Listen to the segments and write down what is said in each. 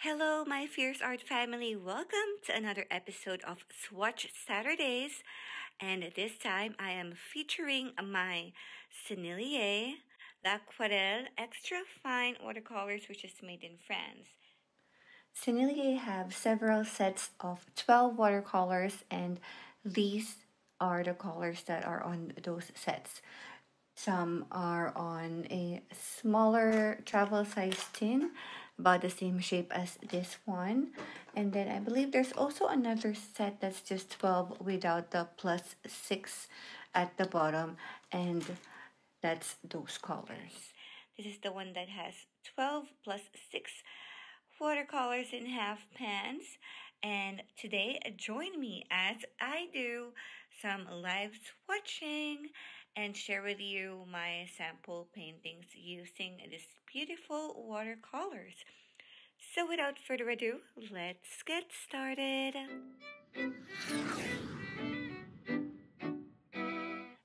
Hello, my fierce art family. Welcome to another episode of Swatch Saturdays. And this time I am featuring my Sennelier L'Aquarelle Extra Fine watercolors, which is made in France. Sennelier have several sets of 12 watercolors, and these are the colors that are on those sets. Some are on a smaller travel size tin, about the same shape as this one. And then I believe there's also another set that's just 12 without the +6 at the bottom, and that's those colors. This is the one that has 12 +6 watercolors in half pans. And today, join me as I do some live swatching and share with you my sample paintings using these beautiful watercolors. So without further ado, let's get started.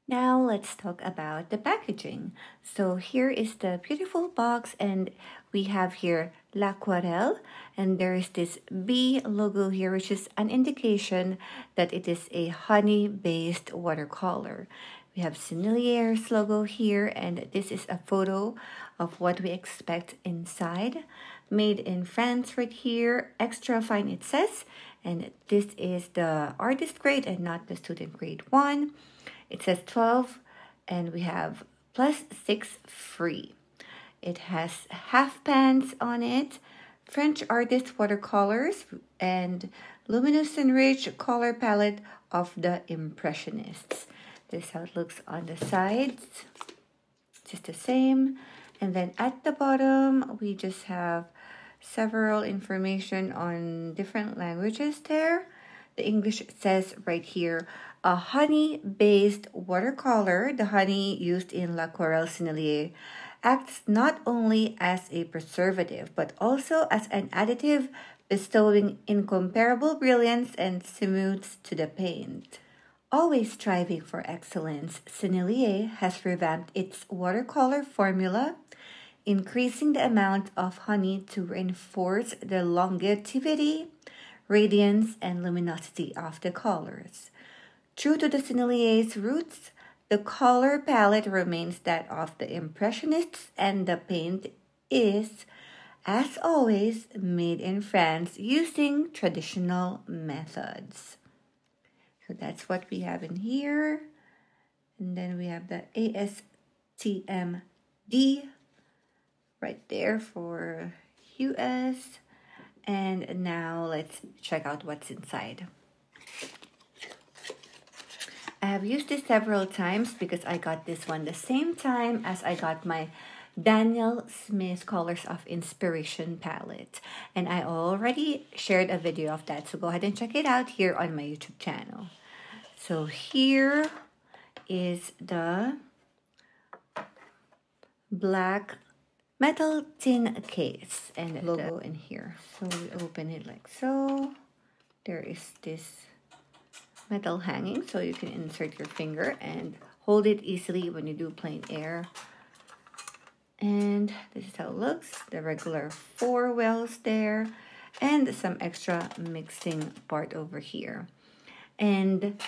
Now let's talk about the packaging. So here is the beautiful box, and we have here L'Aquarelle, and there is this B logo here, which is an indication that it is a honey-based watercolor. We have Sennelier's logo here, and this is a photo of what we expect inside. Made in France right here, extra fine it says, and this is the artist grade and not the student grade one. It says 12, and we have +6 free. It has half pans on it, French artist watercolors, and luminous and rich color palette of the Impressionists. This is how it looks on the sides, just the same. And then at the bottom, we just have several information on different languages there. The English says right here, a honey-based watercolor, the honey used in L'Aquarelle Sennelier, acts not only as a preservative, but also as an additive, bestowing incomparable brilliance and smooths to the paint. Always striving for excellence, Sennelier has revamped its watercolor formula, increasing the amount of honey to reinforce the longevity, radiance, and luminosity of the colors. True to the Sennelier's roots, the color palette remains that of the Impressionists, and the paint is, as always, made in France using traditional methods. So that's what we have in here. And then we have the ASTMD right there for US. And now let's check out what's inside. I have used this several times because I got this one the same time as I got my Daniel Smith Colors of Inspiration palette. And I already shared a video of that, so go ahead and check it out here on my YouTube channel. So here is the black metal tin case and logo in here. So we open it like so. There is this metal hanging, so you can insert your finger and hold it easily when you do plein air. And this is how it looks. The regular 4 wells there, and some extra mixing part over here. And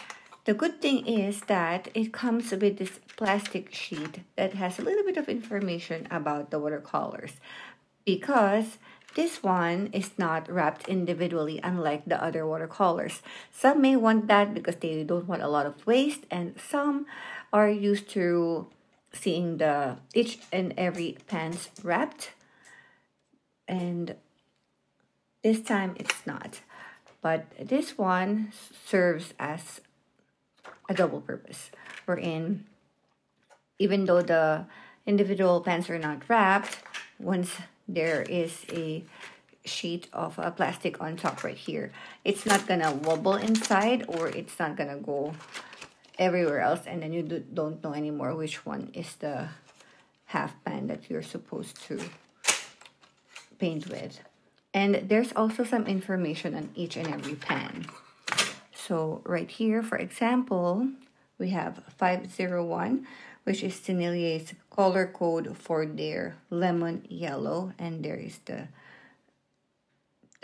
the good thing is that it comes with this plastic sheet that has a little bit of information about the watercolors, because this one is not wrapped individually, unlike the other watercolors. Some may want that because they don't want a lot of waste, and some are used to seeing the each and every pans wrapped. And this time it's not. But this one serves as a double purpose, wherein even though the individual pans are not wrapped, once there is a sheet of plastic on top right here, it's not gonna wobble inside, or it's not gonna go everywhere else, and then you don't know anymore which one is the half pan that you're supposed to paint with. And there's also some information on each and every pan. So right here, for example, we have 501, which is Sennelier's color code for their lemon yellow, and there is the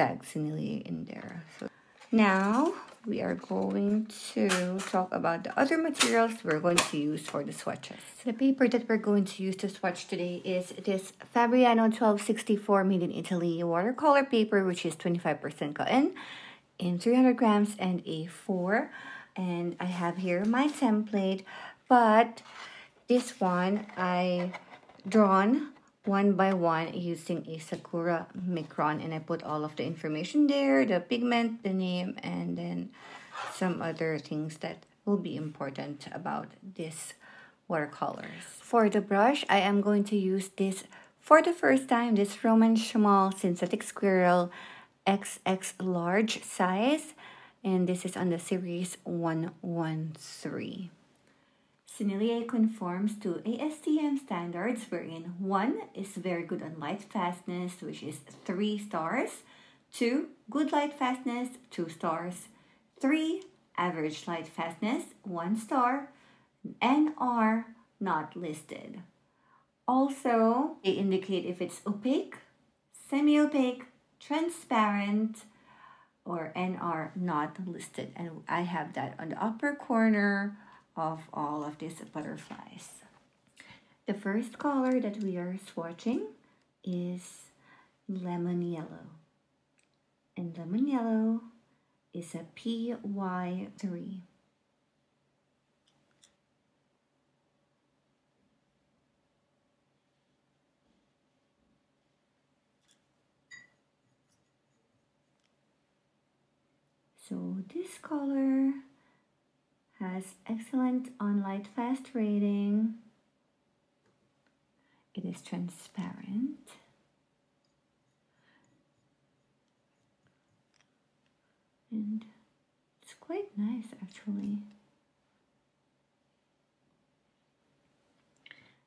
tag Sennelier in there. So now we are going to talk about the other materials we're going to use for the swatches. The paper that we're going to use to swatch today is this Fabriano 1264 made in Italy watercolor paper, which is 25% cotton in 300 grams and A4. And I have here my template, but this one I drawn one by one using a Sakura Micron, and I put all of the information there, the pigment, the name, and then some other things that will be important about this watercolors. For the brush, I am going to use this for the first time, this Roman Chamal Synthetic Squirrel XX large size, and this is on the series 113. Sennelier conforms to ASTM standards, wherein 1 is very good on light fastness, which is 3 stars, 2 good light fastness, 2 stars, 3 average light fastness, 1 star, NR not listed. Also, they indicate if it's opaque, semi-opaque, transparent, or NR not listed, and I have that on the upper corner of all of these butterflies. The first color that we are swatching is lemon yellow, and lemon yellow is a PY3. So this color has excellent on light fast rating. It is transparent. And it's quite nice actually.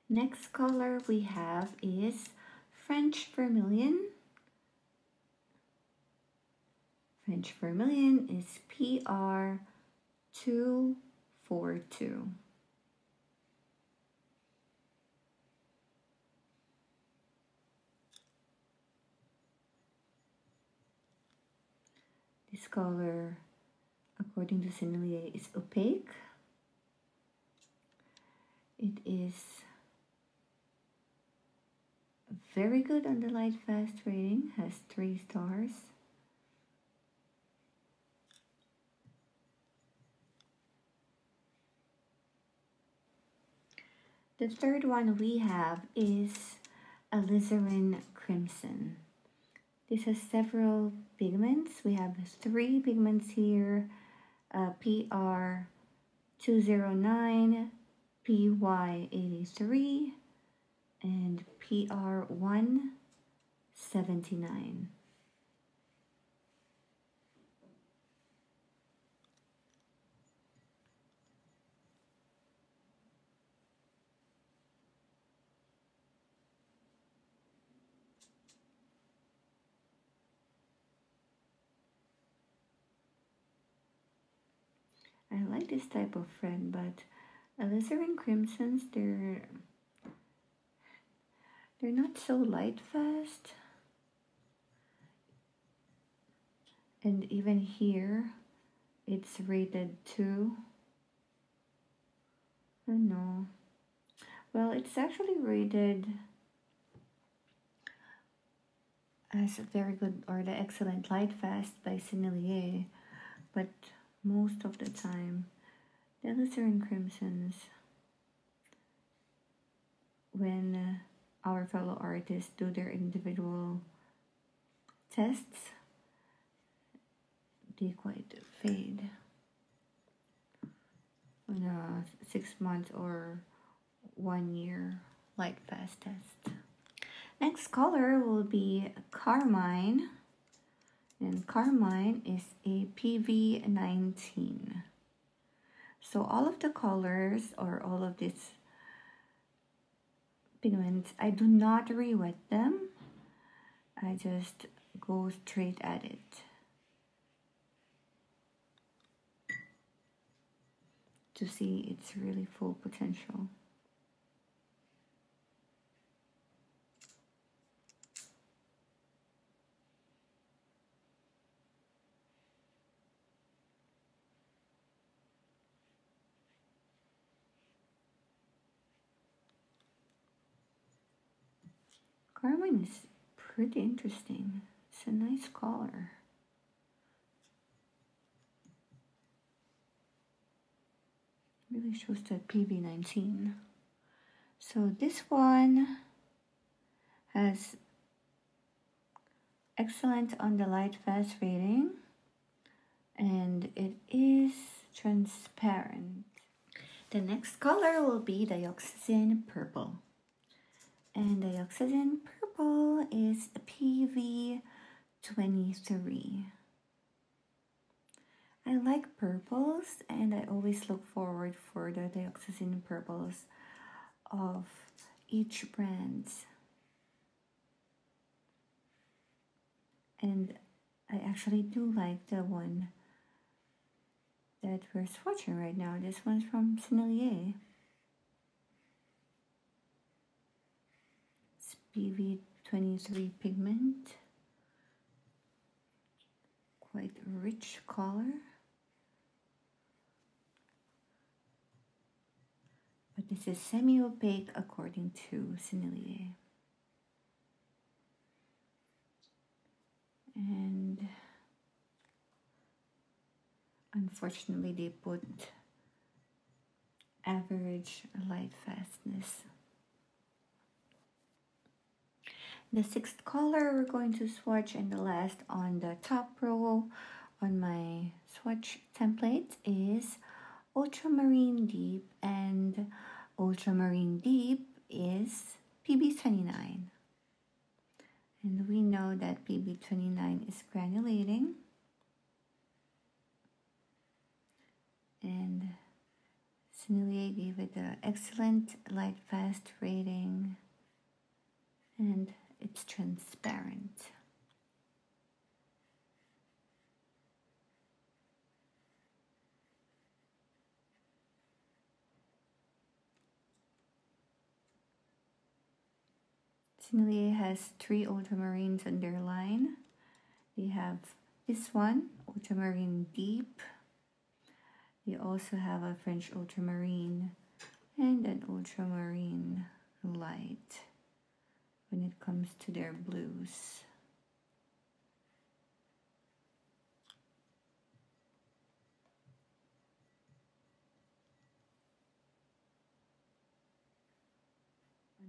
Next color we have is French Vermilion. French Vermilion is PR242. This color, according to Sennelier, is opaque. It is very good on the light fast rating, has 3 stars. The third one we have is Alizarin Crimson. This has several pigments. We have 3 pigments here, PR209, PY83, and PR179. I like this type of red, but Alizarin Crimsons, they're not so light fast. And even here, it's rated 2. I don't know. Well, it's actually rated as very good or the excellent light fast by Sennelier, but most of the time, the Alizarin Crimsons, when our fellow artists do their individual tests, they quite fade on a 6 month or 1 year light fast test. Next color will be Carmine, and Carmine is a PV19. So all of the colors or all of these pigments, I do not re-wet them. I just go straight at it. To see its really full potential. Carmine is pretty interesting. It's a nice color. Really shows that PB19. So this one has excellent on the light fast rating, and it is transparent. The next color will be Dioxazine Purple. And Dioxazine Purple is PV23. I like purples, and I always look forward for the Dioxazine Purples of each brand. And I actually do like the one that we're swatching right now. This one's from Sennelier. It's PV23 pigment. Quite rich color. But this is semi-opaque according to Sennelier. And unfortunately they put average light fastness. The sixth color we're going to swatch, and the last on the top row on my swatch template, is Ultramarine Deep, and Ultramarine Deep is PB29. And we know that PB29 is granulating. And Sennelier gave it an excellent light fast rating, and it's transparent. Sennelier has 3 ultramarines on their line. They have this one, Ultramarine Deep. They also have a French Ultramarine and an Ultramarine Light when it comes to their blues.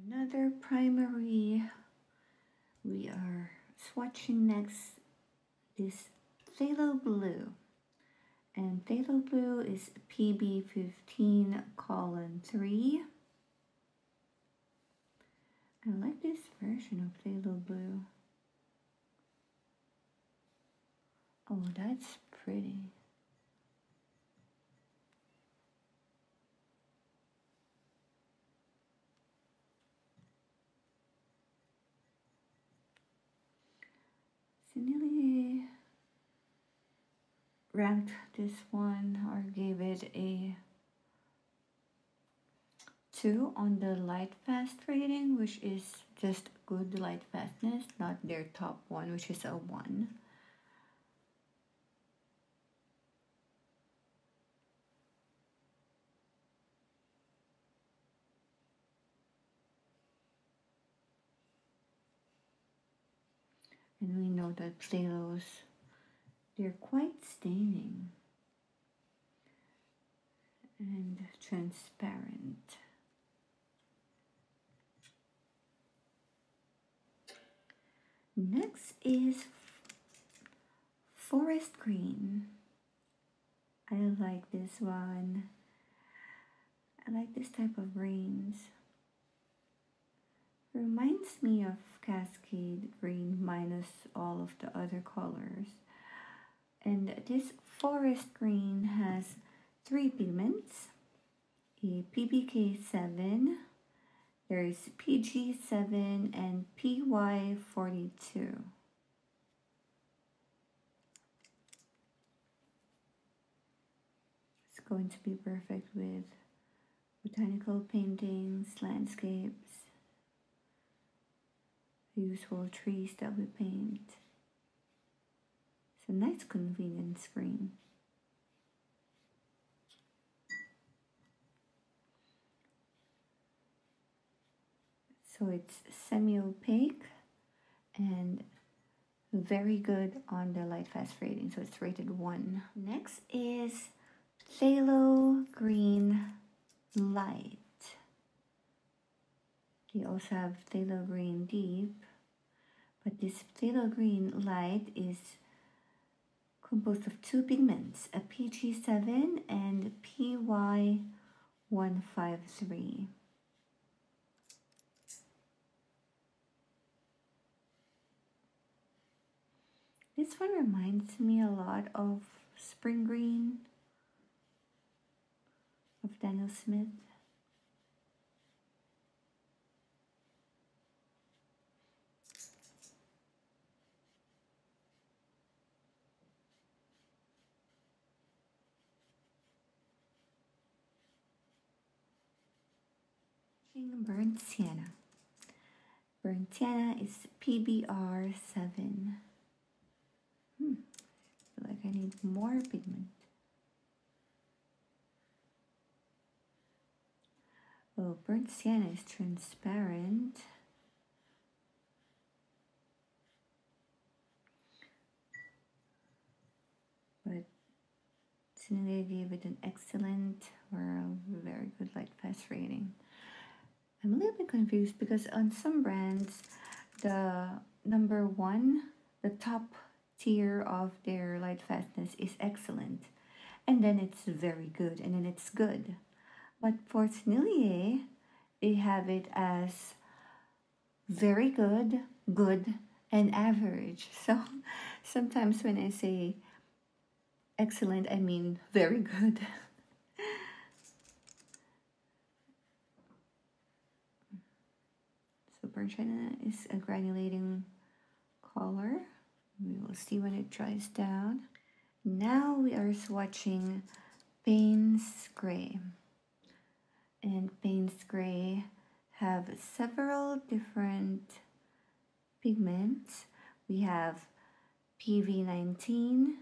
Another primary we are swatching next is Phthalo Blue. And Phthalo Blue is PB15:3. I like this version of Phthalo Blue. Oh, that's pretty. Sennelier ranked this one, or gave it a 2 on the light fast rating, which is just good light fastness, not their top one, which is a 1. And we know that Phthalos, they're quite staining and transparent. Next is Forest Green. I like this one. I like this type of greens. Reminds me of Cascade Green minus all of the other colors. And this Forest Green has 3 pigments, a PBK7, there is PG7 and PY42. It's going to be perfect with botanical paintings, landscapes, the usual trees that we paint. It's a nice convenience green. So it's semi-opaque and very good on the light fast rating. So it's rated 1. Next is Phthalo Green Light. They also have Phthalo Green Deep. But this Phthalo Green Light is composed of 2 pigments, a PG7 and PY153. This one reminds me a lot of Spring Green of Daniel Smith. Burnt Sienna. Burnt Sienna is PBR7. I feel like I need more pigment. Oh, burnt sienna is transparent. But Sennelier gave it an excellent or a very good light fast rating. I'm a little bit confused because on some brands, the number 1, the top tier of their light fastness is excellent. And then it's very good, and then it's good. But for Sennelier, they have it as very good, good, and average. So sometimes when I say excellent, I mean very good. So burnt sienna is a granulating color. We will see when it dries down. Now we are swatching Payne's Gray. And Payne's Gray have several different pigments. We have PV19,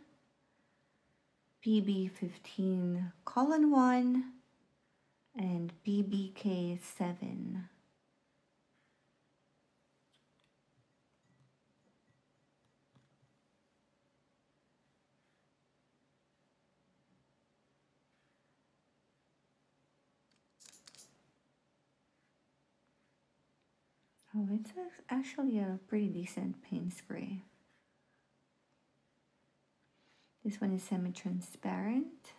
PB15 colon 1, and BBK7. Oh, it's actually a pretty decent Payne's Gray. This one is semi-transparent.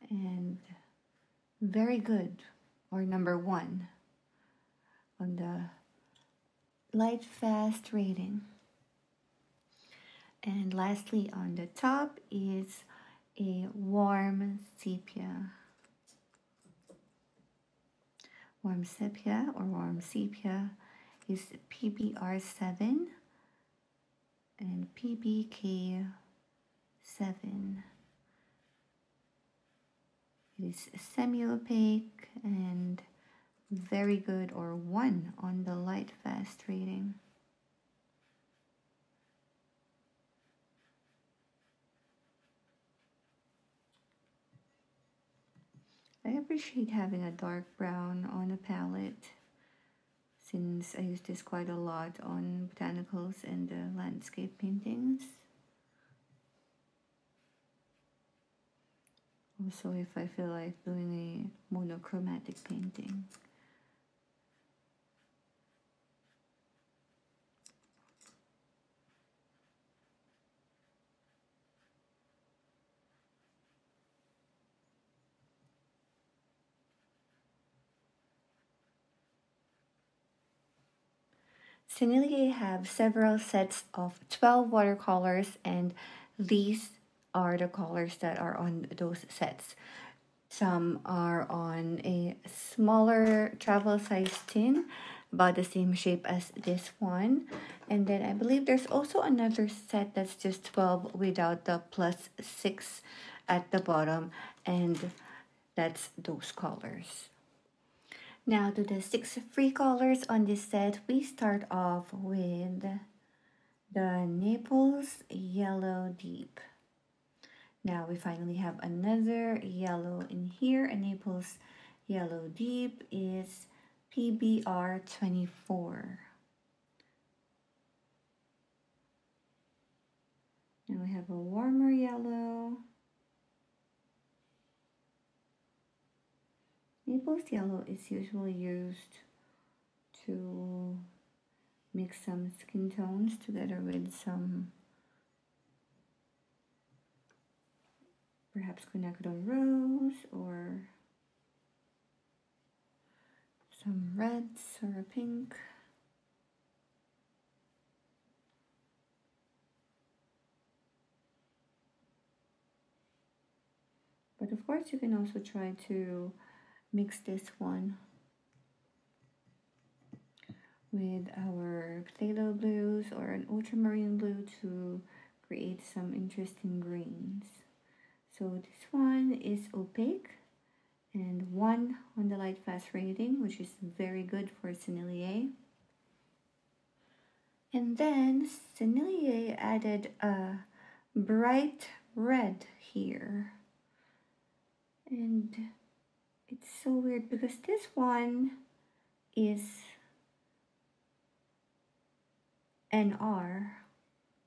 And very good, or number 1 on the light fast rating. And lastly on the top is a warm sepia. Warm sepia or warm sepia is PBR7 and PBK7. It is semi-opaque and very good, or 1 on the light fast rating. I appreciate having a dark brown on a palette since I use this quite a lot on botanicals and landscape paintings. Also, if I feel like doing a monochromatic painting. Sennelier have several sets of 12 watercolors, and these are the colors that are on those sets. Some are on a smaller travel size tin, about the same shape as this one. And then I believe there's also another set that's just 12 without the +6 at the bottom, and that's those colors. Now to the 6 free colors on this set, we start off with the Naples Yellow Deep. Now we finally have another yellow in here. A Naples Yellow Deep is PBR 24. Now we have a warmer yellow. Naples yellow is usually used to mix some skin tones together with some perhaps quinacridone rose or some reds or a pink. But of course you can also try to mix this one with our phthalo blues or an ultramarine blue to create some interesting greens. So this one is opaque and 1 on the light fast rating, which is very good for Sennelier. And then Sennelier added a bright red here. And it's so weird because this one is NR,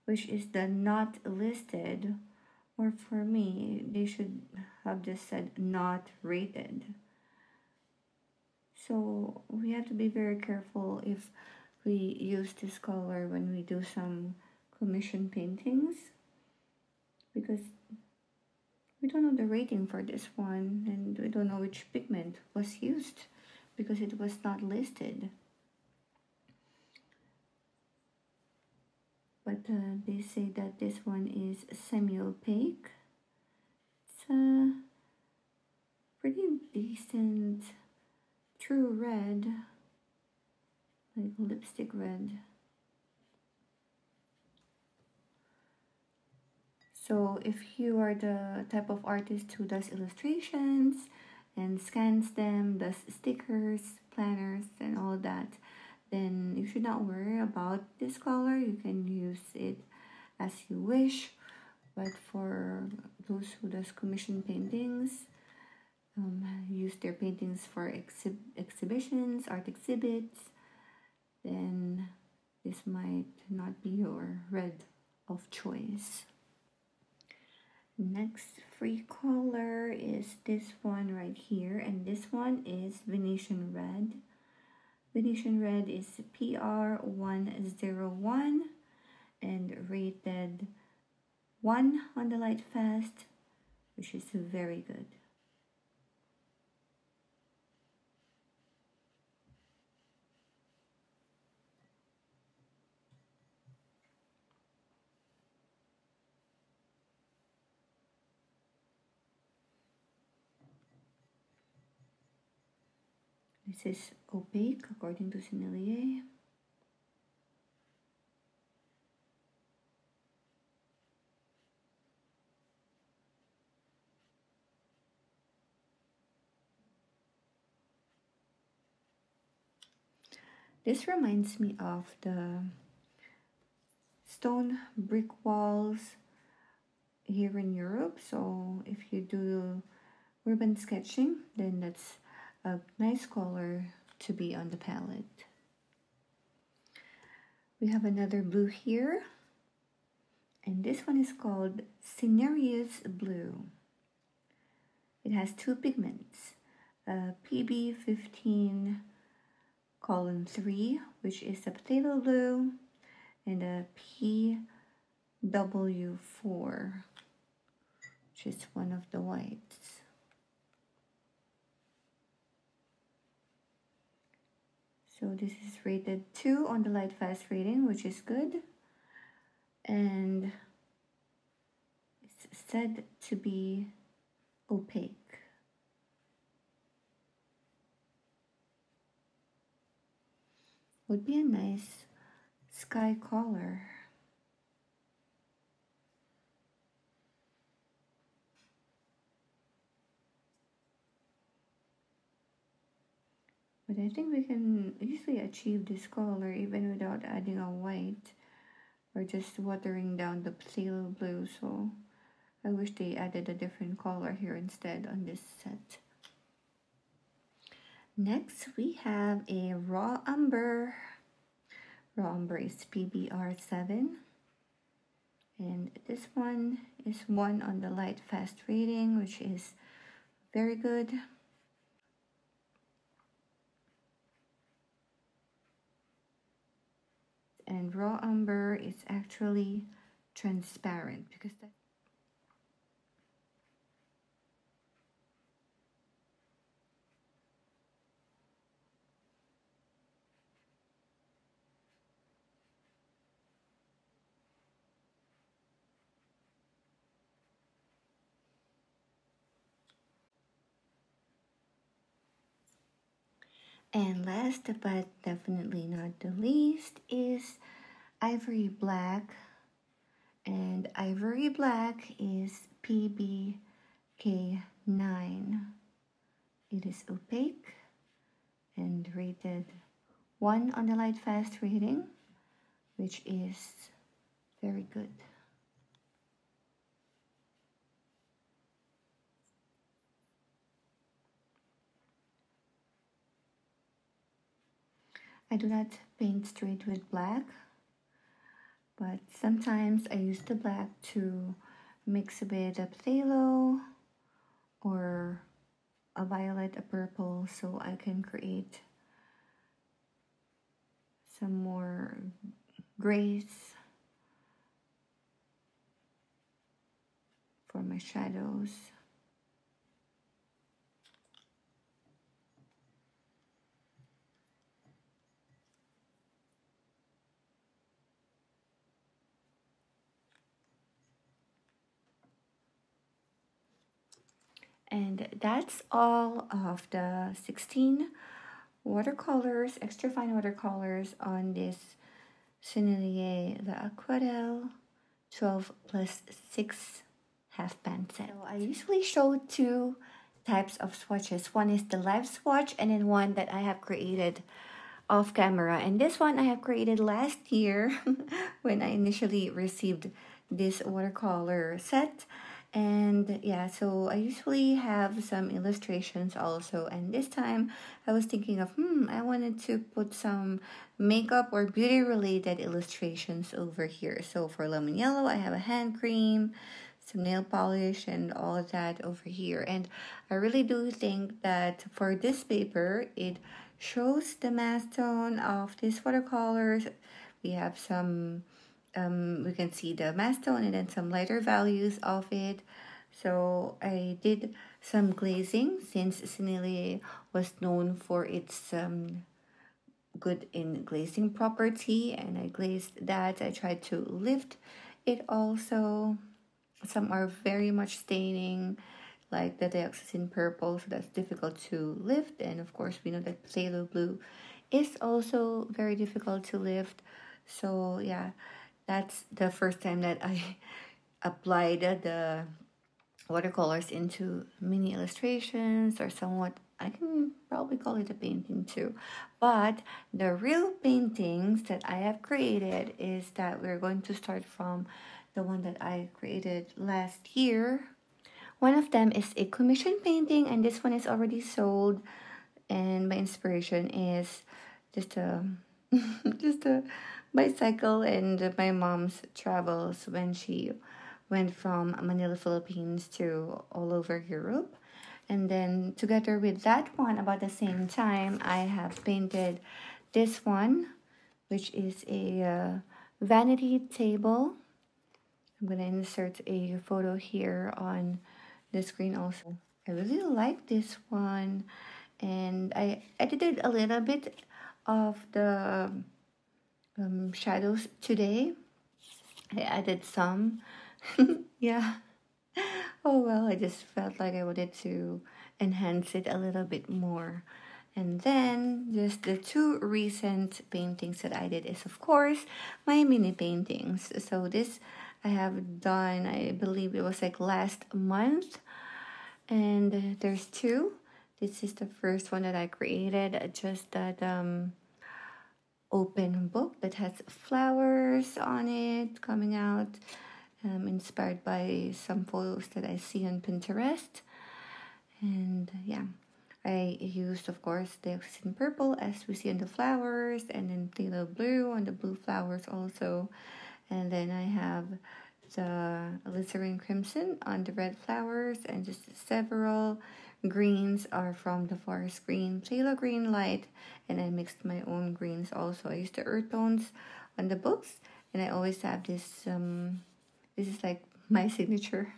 which is the not listed, or for me, they should have just said not rated. So we have to be very careful if we use this color when we do some commission paintings, because we don't know the rating for this one and we don't know which pigment was used because it was not listed. But they say that this one is semi-opaque. It's a pretty decent true red, like lipstick red. So if you are the type of artist who does illustrations and scans them, does stickers, planners, and all that, then you should not worry about this color. You can use it as you wish. But for those who does commission paintings, use their paintings for exhibitions, art exhibits, then this might not be your red of choice. Next free color is this one right here, and this one is Venetian red. Venetian red is PR 101 and rated 1 on the light fast, which is very good. This is opaque according to Sennelier. This reminds me of the stone brick walls here in Europe. So if you do urban sketching, then that's a nice color to be on the palette. We have another blue here, and this one is called Cinereous blue. It has 2 pigments, PB15 column 3, which is a phthalo blue, and a PW4, which is one of the whites. So this is rated 2 on the light fast rating, which is good. And it's said to be opaque. Would be a nice sky color. But I think we can easily achieve this color even without adding a white or just watering down the phthalo blue. So I wish they added a different color here instead on this set. Next, we have a raw umber. Raw umber is PBR7. And this one is 1 on the light fast rating, which is very good. And raw umber is actually transparent because that And last but definitely not the least is Ivory Black. And Ivory Black is PBK9. It is opaque and rated 1 on the light fast rating, which is very good. I do not paint straight with black, but sometimes I use the black to mix a bit of phthalo or a violet, a purple, so I can create some more grace for my shadows. And that's all of the 16 watercolors, extra fine watercolors on this Sennelier L'Aquarelle 12+6 half-pan set. So I usually show 2 types of swatches. One is the live swatch and then one that I have created off camera. And this one I have created last year when I initially received this watercolor set. And yeah, so I usually have some illustrations also, and this time I was thinking of I wanted to put some makeup or beauty related illustrations over here. So for lemon yellow I have a hand cream, some nail polish and all of that over here. And I really do think that for this paper it shows the mass tone of these watercolors. We have some we can see the mass tone and then some lighter values of it. So I did some glazing since Sennelier was known for its good in glazing property, and I glazed that. I tried to lift it also. Some are very much staining, like the Dioxazine purple, so that's difficult to lift. And of course we know that phthalo blue is also very difficult to lift. So yeah, that's the first time that I applied the watercolors into mini illustrations, or somewhat, I can probably call it a painting too. But the real paintings that I have created is that we're going to start from the one that I created last year. One of them is a commission painting, and this one is already sold. And my inspiration is just a just a bicycle and my mom's travels when she went from Manila, Philippines to all over Europe. And then together with that one, about the same time, I have painted this one, which is a vanity table. I'm going to insert a photo here on the screen also. I really like this one, and I edited a little bit of the shadows today. I added some. Yeah. Oh well, I just felt like I wanted to enhance it a little bit more. And then just the 2 recent paintings that I did is, of course, my mini paintings. So this I have done, I believe it was like last month. And there's 2. This is the first one that I created, just that open book that has flowers on it coming out. inspired by some photos that I see on Pinterest. And yeah, I used, of course, Dioxazine purple as we see on the flowers, and then phthalo blue on the blue flowers also. And then I have the Alizarin crimson on the red flowers, and just several greens are from the forest green, phthalo green light, and I mixed my own greens also. I used the earth tones on the books, and I always have this, this is like my signature,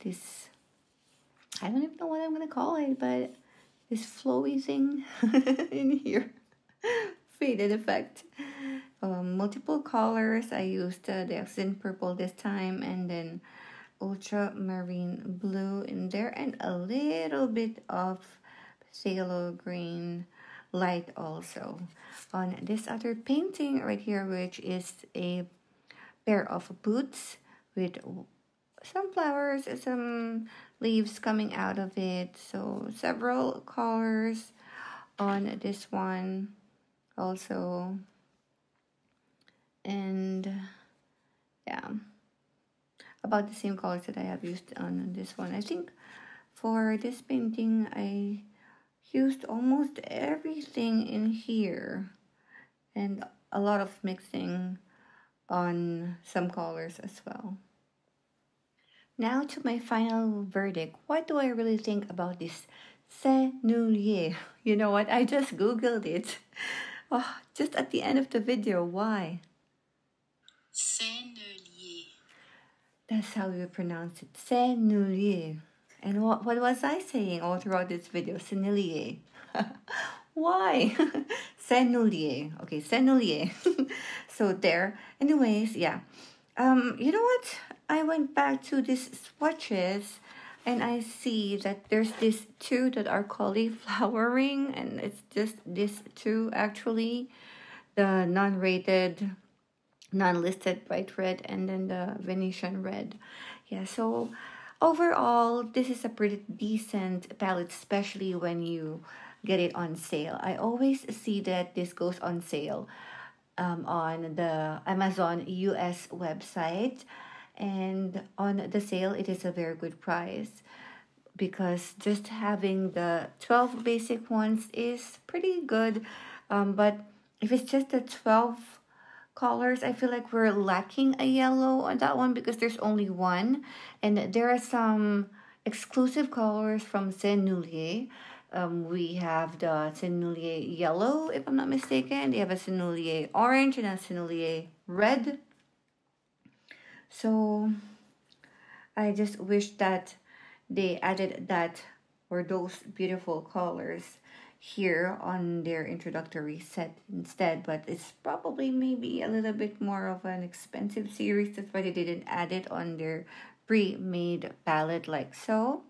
this, I don't even know what I'm gonna call it, but this flowy thing in here, faded effect. Multiple colors. I used the accent purple this time, and then ultramarine blue in there, and a little bit of phthalo green light also on this other painting right here, which is a pair of boots with some flowers, some leaves coming out of it. So several colors on this one also. And yeah, about the same colors that I have used on this one. I think for this painting I used almost everything in here, and a lot of mixing on some colors as well. Now to my final verdict. What do I really think about this Sennelier? You know what? I just Googled it. Oh, just at the end of the video. Why? Sennelier. That's how you pronounce it. Sennelier. And what was I saying all throughout this video? Sennelier. Why? Sennelier. Okay, Sennelier. So there. Anyways, yeah. You know what? I went back to these swatches, and I see that there's these two that are cauliflowering, and it's just these two actually. The non-rated, non-listed bright red, and then the Venetian red. Yeah, so overall, this is a pretty decent palette, especially when you get it on sale. I always see that this goes on sale on the Amazon US website, and on the sale it is a very good price, because just having the 12 basic ones is pretty good, but if it's just the 12 colors, I feel like we're lacking a yellow on that one, because there's only one, and there are some exclusive colors from Sennelier. We have the Sennelier yellow, if I'm not mistaken. They have a Sennelier orange and a Sennelier red. So I just wish that they added that, or those beautiful colors here on their introductory set instead, but it's probably maybe a little bit more of an expensive series. That's why they didn't add it on their pre-made palette like so.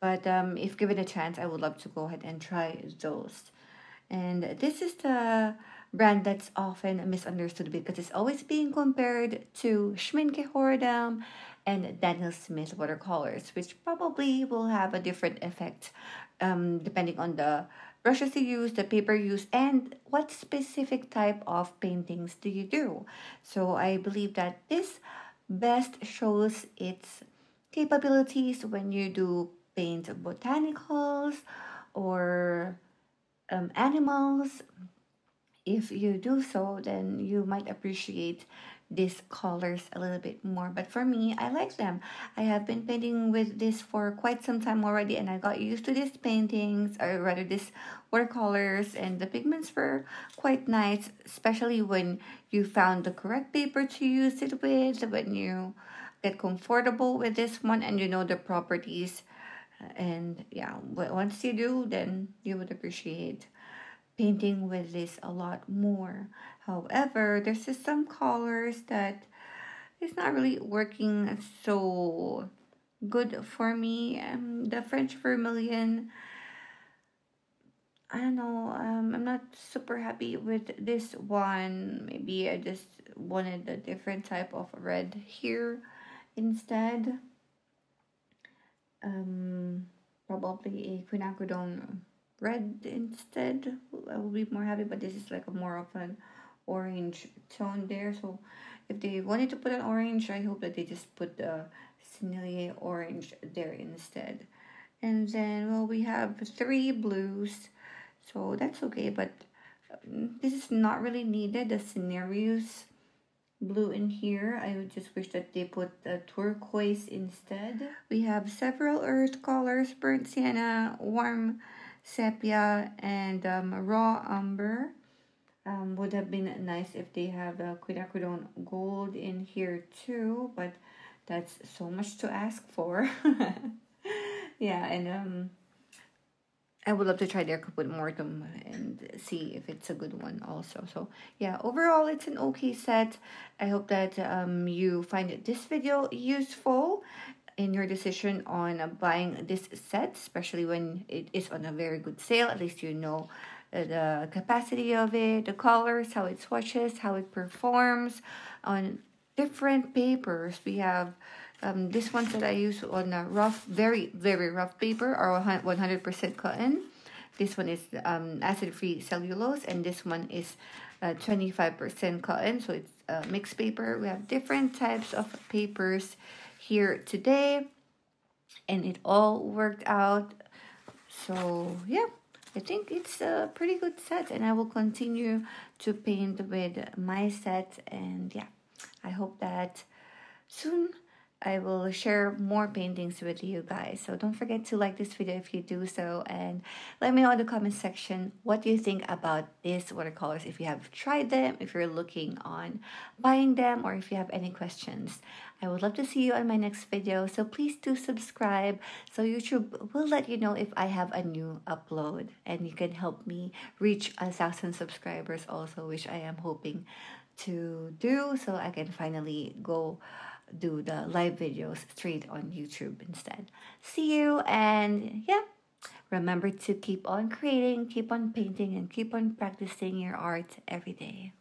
But if given a chance, I would love to go ahead and try those. And this is the brand that's often misunderstood, because it's always being compared to Schmincke Horadam and Daniel Smith watercolors, which probably will have a different effect depending on the brushes you use, the paper you use, and what specific type of paintings do you do. So I believe that this best shows its capabilities when you do paint botanicals or animals. If you do so, then you might appreciate these colors a little bit more. But for me, I like them. I have been painting with this for quite some time already, and I got used to these paintings, or rather these watercolors, and the pigments were quite nice, especially when you found the correct paper to use it with, when you get comfortable with this one and you know the properties. And yeah, once you do, then you would appreciate painting with this a lot more. However, there's just some colors that is not really working so good for me. The French Vermilion, I don't know, I'm not super happy with this one. Maybe I just wanted a different type of red here instead. Probably a quinacridone red instead. I will be more happy, but this is like a more of an orange tone there. So if they wanted to put an orange, I hope that they just put the Sennelier orange there instead. And then, well, we have 3 blues, so that's okay, but this is not really needed, the Cinereous blue in here. I would just wish that they put the turquoise instead. We have several earth colors: burnt sienna, warm sepia, and raw umber. Would have been nice if they have the quinacridone gold in here too, but that's so much to ask for. Yeah, and I would love to try their Kaput Mortem and see if it's a good one also. So yeah, overall it's an okay set. I hope that you find this video useful in your decision on buying this set, especially when it is on a very good sale. At least you know the capacity of it, the colors, how it swatches, how it performs on different papers. We have this ones that I use on a rough, very rough paper, or 100% cotton. This one is acid-free cellulose, and this one is 25% cotton, so it's mixed paper. We have different types of papers here today, and it all worked out. So yeah, I think it's a pretty good set, and I will continue to paint with my set. And yeah, I hope that soon I will share more paintings with you guys. So don't forget to like this video if you do so, and let me know in the comment section what you think about these watercolors, if you have tried them, if you're looking on buying them, or if you have any questions. I would love to see you on my next video, so please do subscribe so YouTube will let you know if I have a new upload, and you can help me reach 1,000 subscribers also, which I am hoping to do, so I can finally go do the live videos straight on YouTube instead. See you, and yeah, remember to keep on creating, keep on painting, and keep on practicing your art every day.